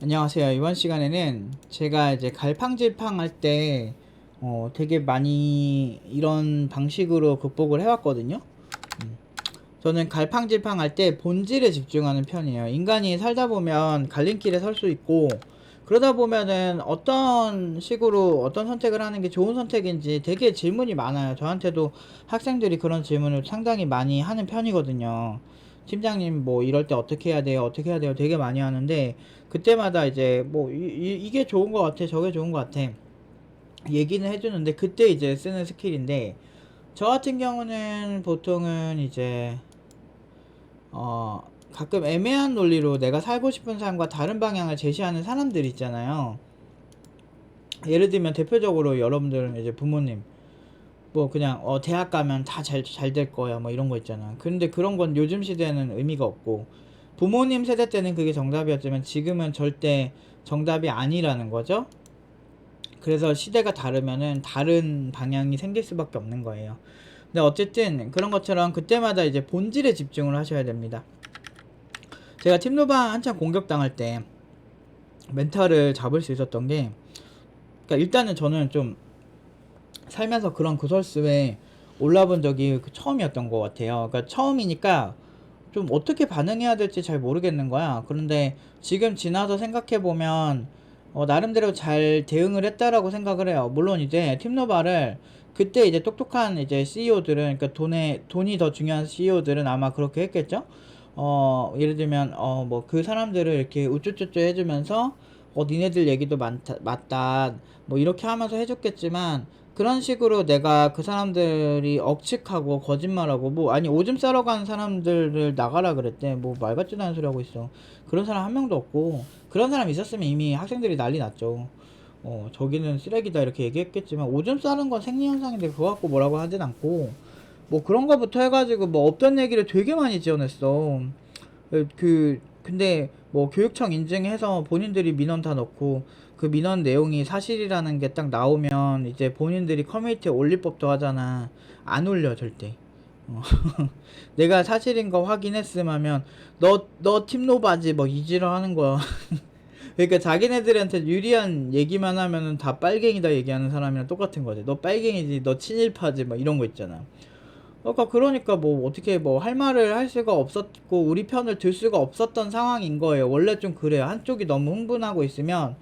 안녕하세요. 이번 시간에는 제가 이제 갈팡질팡 할 때 되게 많이 이런 방식으로 극복을 해왔거든요. 저는 갈팡질팡 할 때 본질에 집중하는 편이에요. 인간이 살다 보면 갈림길에 설 수 있고, 그러다 보면은 어떤 식으로 어떤 선택을 하는 게 좋은 선택인지 되게 질문이 많아요. 저한테도 학생들이 그런 질문을 상당히 많이 하는 편이거든요. 팀장님 뭐 이럴 때 어떻게 해야 돼요? 어떻게 해야 돼요? 되게 많이 하는데, 그때마다 이제 뭐 이게 좋은 것 같아, 저게 좋은 것 같아 얘기는 해주는데, 그때 이제 쓰는 스킬인데, 저 같은 경우는 보통은 이제 어, 가끔 애매한 논리로 내가 살고 싶은 삶과 다른 방향을 제시하는 사람들 있잖아요. 예를 들면 대표적으로 여러분들 이제 부모님 뭐 그냥 대학 가면 다 잘 될 거야 뭐 이런 거 있잖아. 근데 그런 건 요즘 시대에는 의미가 없고, 부모님 세대 때는 그게 정답이었지만 지금은 절대 정답이 아니라는 거죠. 그래서 시대가 다르면은 다른 방향이 생길 수밖에 없는 거예요. 근데 어쨌든 그런 것처럼 그때마다 이제 본질에 집중을 하셔야 됩니다. 제가 팀노바 한참 공격당할 때 멘탈을 잡을 수 있었던 게, 그러니까 일단은 저는 좀 살면서 그런 구설수에 올라본 적이 처음이었던 것 같아요. 그러니까 처음이니까 좀 어떻게 반응해야 될지 잘 모르겠는 거야. 그런데 지금 지나서 생각해보면 나름대로 잘 대응을 했다라고 생각을 해요. 물론 이제 팀노바를 그때 이제 똑똑한 이제 CEO들은, 그러니까 돈이 더 중요한 CEO들은 아마 그렇게 했겠죠. 예를 들면 뭐 그 사람들을 이렇게 우쭈쭈쭈 해주면서 니네들 얘기도 맞다 뭐 이렇게 하면서 해줬겠지만, 그런 식으로 내가 그 사람들이 억측하고 거짓말하고 뭐 아니 오줌 싸러 간 사람들을 나가라 그랬대. 뭐 말 같지도 않은 소리 하고 있어. 그런 사람 한 명도 없고, 그런 사람 있었으면 이미 학생들이 난리 났죠. 저기는 쓰레기다 이렇게 얘기했겠지만, 오줌 싸는 건 생리현상인데 그거 갖고 뭐라고 하진 않고, 뭐 그런 거부터 해가지고 뭐 없던 얘기를 되게 많이 지어냈어. 근데 뭐 교육청 인증해서 본인들이 민원 다 넣고, 그 민원 내용이 사실이라는 게 딱 나오면 이제 본인들이 커뮤니티에 올릴 법도 하잖아. 안 올려 절대. 어. 내가 사실인 거 확인했음 하면 너 팀노바지 뭐 이지랄 하는 거야. 그러니까 자기네들한테 유리한 얘기만 하면은 다 빨갱이다 얘기하는 사람이랑 똑같은 거지. 너 빨갱이지, 너 친일파지 뭐 이런 거 있잖아. 그러니까 뭐 어떻게 뭐 할 말을 할 수가 없었고 우리 편을 들 수가 없었던 상황인 거예요. 원래 좀 그래요. 한쪽이 너무 흥분하고 있으면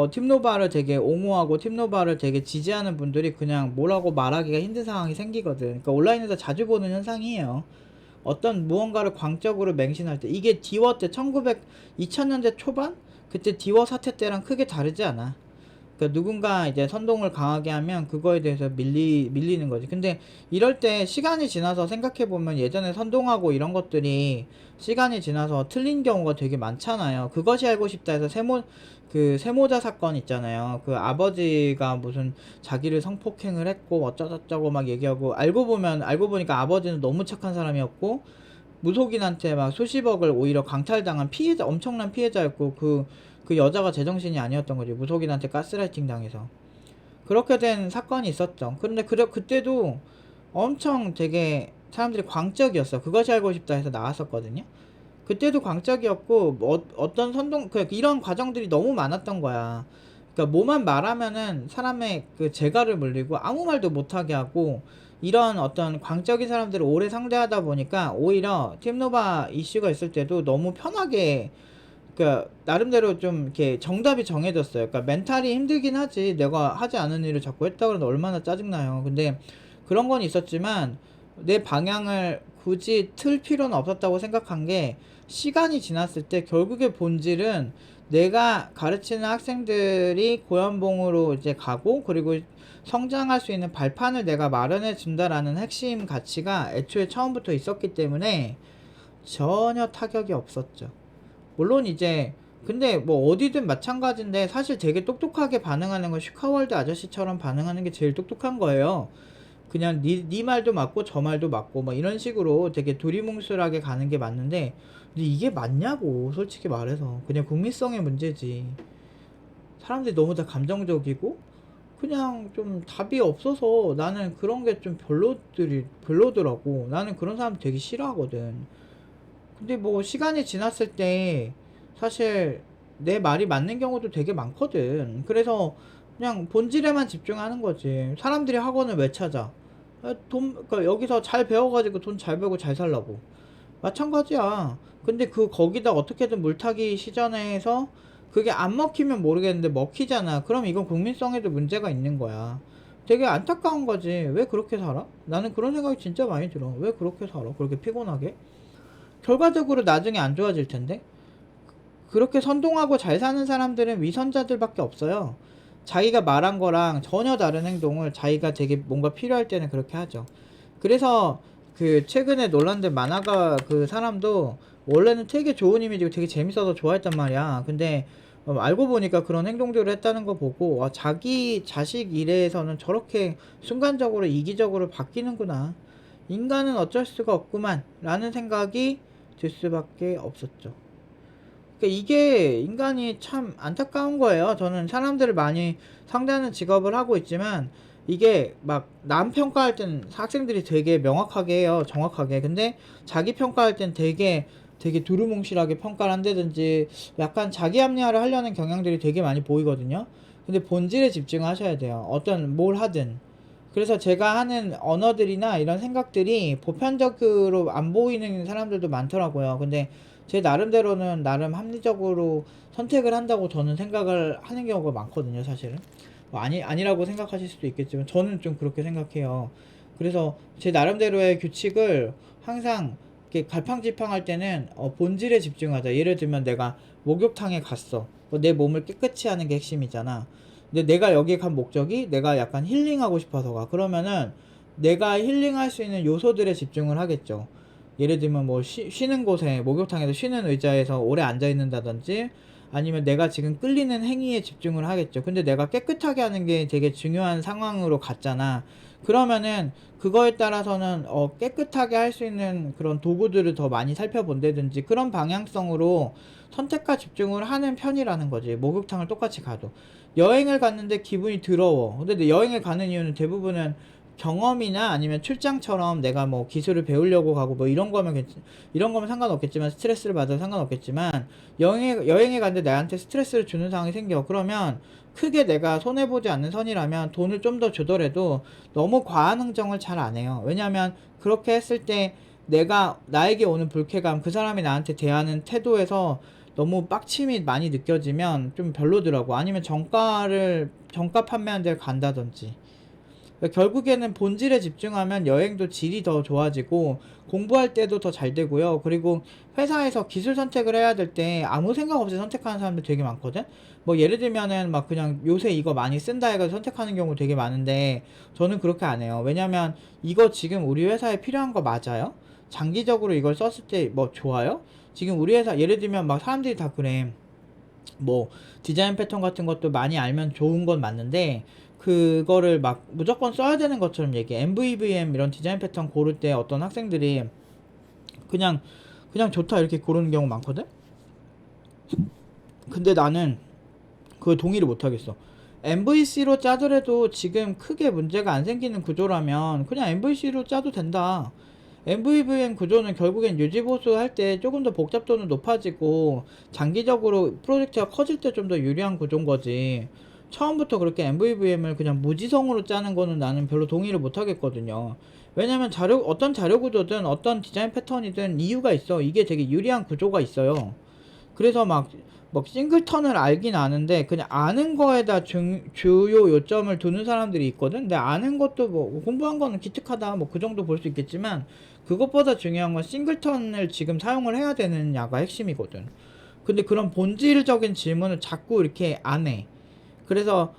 팀노바를 되게 옹호하고 팀노바를 되게 지지하는 분들이 그냥 뭐라고 말하기가 힘든 상황이 생기거든. 그러니까 온라인에서 자주 보는 현상이에요. 어떤 무언가를 광적으로 맹신할 때, 이게 디워 때 2000년대 초반? 그때 디워 사태 때랑 크게 다르지 않아. 그러니까 누군가 이제 선동을 강하게 하면 그거에 대해서 밀리는 거지. 근데 이럴 때 시간이 지나서 생각해보면 예전에 선동하고 이런 것들이 시간이 지나서 틀린 경우가 되게 많잖아요. 그것이 알고 싶다 해서 세모자 사건 있잖아요. 그 아버지가 무슨 자기를 성폭행을 했고 어쩌고저쩌고 막 얘기하고, 알고 보니까 아버지는 너무 착한 사람이었고 무속인한테 막 수십억을 오히려 강탈당한 피해자, 엄청난 피해자였고, 그 여자가 제정신이 아니었던 거지. 무속인한테 가스라이팅 당해서. 그렇게 된 사건이 있었죠. 그런데 그때도 엄청 되게 사람들이 광적이었어. 그것이 알고 싶다 해서 나왔었거든요. 그때도 광적이었고, 어떤 이런 과정들이 너무 많았던 거야. 그러니까 뭐만 말하면은 사람의 그 재갈을 물리고 아무 말도 못하게 하고, 이런 어떤 광적인 사람들을 오래 상대하다 보니까 오히려 팀노바 이슈가 있을 때도 너무 편하게, 그러니까 나름대로 좀 이렇게 정답이 정해졌어요. 그러니까 멘탈이 힘들긴 하지. 내가 하지 않은 일을 자꾸 했다 그러면 얼마나 짜증나요. 근데 그런 건 있었지만 내 방향을 굳이 틀 필요는 없었다고 생각한 게, 시간이 지났을 때 결국의 본질은 내가 가르치는 학생들이 고연봉으로 이제 가고, 그리고 성장할 수 있는 발판을 내가 마련해 준다라는 핵심 가치가 애초에 처음부터 있었기 때문에 전혀 타격이 없었죠. 물론 이제 근데 뭐 어디든 마찬가지인데, 사실 되게 똑똑하게 반응하는 건 슈카월드 아저씨처럼 반응하는 게 제일 똑똑한 거예요. 그냥 네 말도 맞고 저 말도 맞고 뭐 이런 식으로 되게 두리뭉술하게 가는 게 맞는데, 근데 이게 맞냐고 솔직히 말해서 그냥 국민성의 문제지. 사람들이 너무 다 감정적이고 그냥 좀 답이 없어서, 나는 그런 게 좀 별로더라고. 나는 그런 사람 되게 싫어하거든. 근데 뭐 시간이 지났을 때 사실 내 말이 맞는 경우도 되게 많거든. 그래서 그냥 본질에만 집중하는 거지. 사람들이 학원을 왜 찾아? 그러니까 여기서 잘 배워가지고 돈 잘 벌고 잘 살라고. 마찬가지야. 근데 거기다 어떻게든 물타기 시전해서 그게 안 먹히면 모르겠는데 먹히잖아. 그럼 이건 국민성에도 문제가 있는 거야. 되게 안타까운 거지. 왜 그렇게 살아? 나는 그런 생각이 진짜 많이 들어. 왜 그렇게 살아? 그렇게 피곤하게? 결과적으로 나중에 안 좋아질 텐데? 그렇게 선동하고 잘 사는 사람들은 위선자들밖에 없어요. 자기가 말한 거랑 전혀 다른 행동을 자기가 되게 뭔가 필요할 때는 그렇게 하죠. 그래서 그 최근에 논란된 만화가 그 사람도 원래는 되게 좋은 이미지고 되게 재밌어서 좋아했단 말이야. 근데 알고 보니까 그런 행동들을 했다는 거 보고 와, 자기 자식 일에서는 저렇게 순간적으로 이기적으로 바뀌는구나. 인간은 어쩔 수가 없구만 라는 생각이 들 수밖에 없었죠. 그러니까 이게 인간이 참 안타까운 거예요. 저는 사람들을 많이 상대하는 직업을 하고 있지만 이게 막 남 평가할 땐 학생들이 되게 명확하게 해요. 정확하게. 근데 자기 평가할 땐 되게 두루뭉실하게 평가를 한다든지 약간 자기 합리화를 하려는 경향들이 되게 많이 보이거든요. 근데 본질에 집중하셔야 돼요. 어떤 뭘 하든. 그래서 제가 하는 언어들이나 이런 생각들이 보편적으로 안 보이는 사람들도 많더라고요. 근데 제 나름대로는 나름 합리적으로 선택을 한다고 저는 생각을 하는 경우가 많거든요, 사실은. 뭐 아니라고 생각하실 수도 있겠지만 저는 좀 그렇게 생각해요. 그래서 제 나름대로의 규칙을 항상 이렇게 갈팡질팡할 때는 본질에 집중하자. 예를 들면 내가 목욕탕에 갔어. 내 몸을 깨끗이 하는 게 핵심이잖아. 근데 내가 여기 간 목적이 내가 약간 힐링하고 싶어서 가. 그러면은 내가 힐링할 수 있는 요소들에 집중을 하겠죠. 예를 들면 뭐 쉬는 곳에 목욕탕에서 쉬는 의자에서 오래 앉아 있는다든지 아니면 내가 지금 끌리는 행위에 집중을 하겠죠. 근데 내가 깨끗하게 하는 게 되게 중요한 상황으로 갔잖아. 그러면은 그거에 따라서는 깨끗하게 할 수 있는 그런 도구들을 더 많이 살펴본다든지 그런 방향성으로 선택과 집중을 하는 편이라는 거지. 목욕탕을 똑같이 가도. 여행을 갔는데 기분이 더러워. 근데 내 여행을 가는 이유는 대부분은 경험이나 아니면 출장처럼 내가 뭐 기술을 배우려고 가고 뭐 이런 거면 상관없겠지만 스트레스를 받아도 상관없겠지만 여행에 갔는데 나한테 스트레스를 주는 상황이 생겨. 그러면 크게 내가 손해보지 않는 선이라면 돈을 좀 더 주더라도 너무 과한 흥정을 잘 안 해요. 왜냐면 그렇게 했을 때 내가 나에게 오는 불쾌감 그 사람이 나한테 대하는 태도에서 너무 빡침이 많이 느껴지면 좀 별로더라고. 아니면 정가 판매하는 데를 간다든지. 그러니까 결국에는 본질에 집중하면 여행도 질이 더 좋아지고 공부할 때도 더 잘 되고요. 그리고 회사에서 기술 선택을 해야 될 때 아무 생각 없이 선택하는 사람들 되게 많거든. 뭐 예를 들면은 막 그냥 요새 이거 많이 쓴다 해서 선택하는 경우 되게 많은데 저는 그렇게 안 해요. 왜냐면 이거 지금 우리 회사에 필요한 거 맞아요? 장기적으로 이걸 썼을 때 뭐 좋아요? 지금 우리 회사 예를 들면 막 사람들이 다 그래. 뭐 디자인 패턴 같은 것도 많이 알면 좋은 건 맞는데 그거를 막 무조건 써야 되는 것처럼 얘기해. MVVM 이런 디자인 패턴 고를 때 어떤 학생들이 그냥 좋다 이렇게 고르는 경우 많거든. 근데 나는 그걸 동의를 못 하겠어. MVC로 짜더라도 지금 크게 문제가 안 생기는 구조라면 그냥 MVC로 짜도 된다. MVVM 구조는 결국엔 유지보수 할 때 조금 더 복잡도는 높아지고 장기적으로 프로젝트가 커질 때 좀 더 유리한 구조인 거지. 처음부터 그렇게 MVVM을 그냥 무지성으로 짜는 거는 나는 별로 동의를 못 하겠거든요. 왜냐면 어떤 자료 구조든 어떤 디자인 패턴이든 이유가 있어. 이게 되게 유리한 구조가 있어요. 그래서 막 싱글턴을 알긴 아는데 그냥 아는 거에다 주요 요점을 두는 사람들이 있거든. 근데 아는 것도 뭐 공부한 거는 기특하다 뭐 그 정도 볼 수 있겠지만 그것보다 중요한 건 싱글턴을 지금 사용을 해야 되느냐가 핵심이거든. 근데 그런 본질적인 질문을 자꾸 이렇게 안 해. 그래서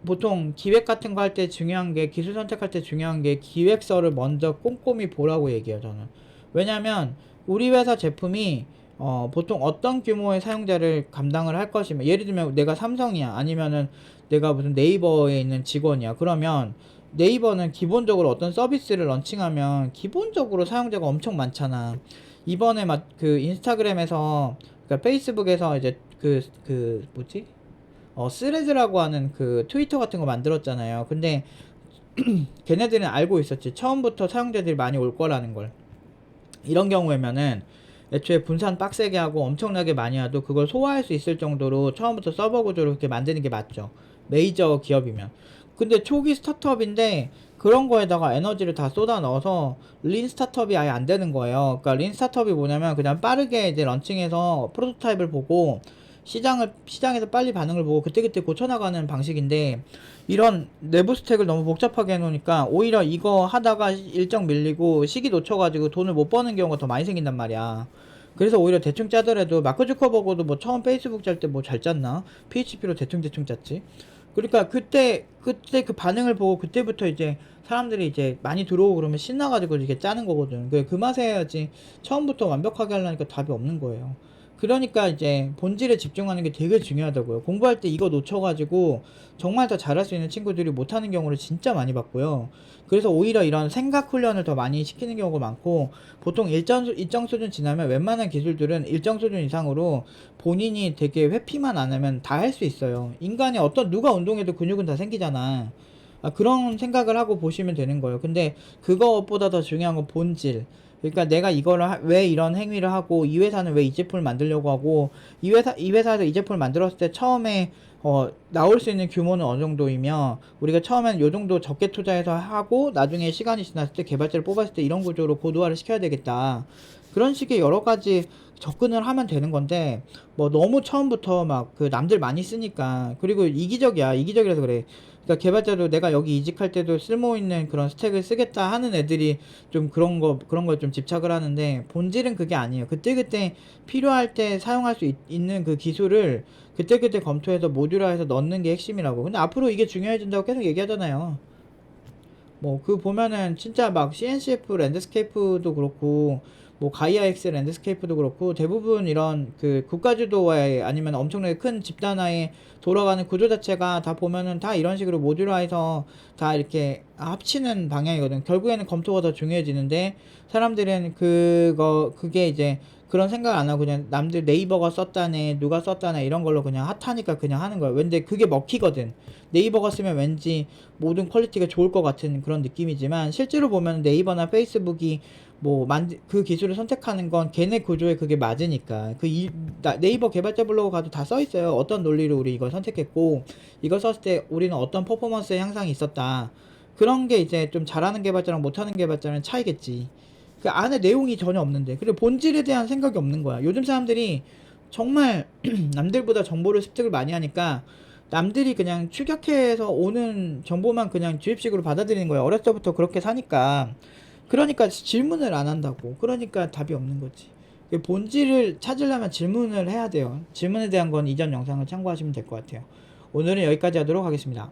보통 기획 같은 거 할 때 중요한 게 기술 선택할 때 중요한 게 기획서를 먼저 꼼꼼히 보라고 얘기해요 저는. 왜냐면 우리 회사 제품이 보통 어떤 규모의 사용자를 감당을 할 것이면 예를 들면 내가 삼성이야 아니면은 내가 무슨 네이버에 있는 직원이야 그러면 네이버는 기본적으로 어떤 서비스를 런칭하면 기본적으로 사용자가 엄청 많잖아. 이번에 막 그 인스타그램에서 그러니까 페이스북에서 이제 그 뭐지 스레즈라고 하는 그 트위터 같은 거 만들었잖아요. 근데 걔네들은 알고 있었지. 처음부터 사용자들이 많이 올 거라는 걸. 이런 경우에면은 애초에 분산 빡세게 하고 엄청나게 많이 와도 그걸 소화할 수 있을 정도로 처음부터 서버 구조를 그렇게 만드는 게 맞죠. 메이저 기업이면. 근데 초기 스타트업인데 그런 거에다가 에너지를 다 쏟아 넣어서 린 스타트업이 아예 안 되는 거예요. 그러니까 린 스타트업이 뭐냐면 그냥 빠르게 이제 런칭해서 프로토타입을 보고 시장에서 빨리 반응을 보고 그때그때 고쳐나가는 방식인데, 이런 내부 스택을 너무 복잡하게 해놓으니까 오히려 이거 하다가 일정 밀리고 시기 놓쳐가지고 돈을 못 버는 경우가 더 많이 생긴단 말이야. 그래서 오히려 대충 짜더라도 마크 주커버거도 뭐 처음 페이스북 짤 때 뭐 잘 짰나? PHP로 대충 짰지. 그러니까 그때 그 반응을 보고 그때부터 이제 사람들이 이제 많이 들어오고 그러면 신나가지고 이렇게 짜는 거거든. 그 맛에 해야지 처음부터 완벽하게 하려니까 답이 없는 거예요. 그러니까 이제 본질에 집중하는 게 되게 중요하다고요. 공부할 때 이거 놓쳐가지고 정말 더 잘할 수 있는 친구들이 못하는 경우를 진짜 많이 봤고요. 그래서 오히려 이런 생각 훈련을 더 많이 시키는 경우가 많고, 보통 일정 수준 지나면 웬만한 기술들은 일정 수준 이상으로 본인이 되게 회피만 안 하면 다 할 수 있어요. 인간이 누가 운동해도 근육은 다 생기잖아. 그런 생각을 하고 보시면 되는 거예요. 근데 그것보다 더 중요한 건 본질. 그러니까 내가 왜 이런 행위를 하고, 이 회사는 왜 이 제품을 만들려고 하고, 이 회사에서 이 제품을 만들었을 때 처음에 나올 수 있는 규모는 어느 정도이며, 우리가 처음엔 요 정도 적게 투자해서 하고 나중에 시간이 지났을 때 개발자를 뽑았을 때 이런 구조로 고도화를 시켜야 되겠다. 그런 식의 여러 가지 접근을 하면 되는 건데, 뭐 너무 처음부터 막 그 남들 많이 쓰니까, 그리고 이기적이라서 그래. 그러니까 개발자도 내가 여기 이직할 때도 쓸모 있는 그런 스택을 쓰겠다 하는 애들이 좀 그런 걸 좀 집착을 하는데, 본질은 그게 아니에요. 그때그때 필요할 때 사용할 수 있는 그 기술을 그때그때 검토해서 모듈화해서 넣는 게 핵심이라고. 근데 앞으로 이게 중요해진다고 계속 얘기하잖아요. 뭐 그 보면은 진짜 막 CNCF 랜드스케이프도 그렇고, 뭐 가이아 X 랜드스케이프도 그렇고, 대부분 이런 그 국가주도와의 아니면 엄청나게 큰 집단화에 돌아가는 구조 자체가 다 보면은 다 이런 식으로 모듈화해서 다 이렇게 합치는 방향이거든. 결국에는 검토가 더 중요해지는데, 사람들은 그게 이제 그런 생각 안 하고 그냥 남들 네이버가 썼다네, 누가 썼다네, 이런 걸로 그냥 핫하니까 그냥 하는 거야. 근데 그게 먹히거든. 네이버가 쓰면 왠지 모든 퀄리티가 좋을 것 같은 그런 느낌이지만, 실제로 보면 네이버나 페이스북이 그 기술을 선택하는 건 걔네 구조에 그게 맞으니까. 네이버 개발자 블로그 가도 다 써 있어요. 어떤 논리로 우리 이걸 선택했고, 이걸 썼을 때 우리는 어떤 퍼포먼스 향상이 있었다. 그런 게 이제 좀 잘하는 개발자랑 못하는 개발자는 차이겠지. 그 안에 내용이 전혀 없는데, 그리고 본질에 대한 생각이 없는 거야. 요즘 사람들이 정말 남들보다 정보를 습득을 많이 하니까 남들이 그냥 추격해서 오는 정보만 그냥 주입식으로 받아들이는 거야. 어렸을 때부터 그렇게 사니까. 그러니까 질문을 안 한다고. 그러니까 답이 없는 거지. 그 본질을 찾으려면 질문을 해야 돼요. 질문에 대한 건 이전 영상을 참고하시면 될 것 같아요. 오늘은 여기까지 하도록 하겠습니다.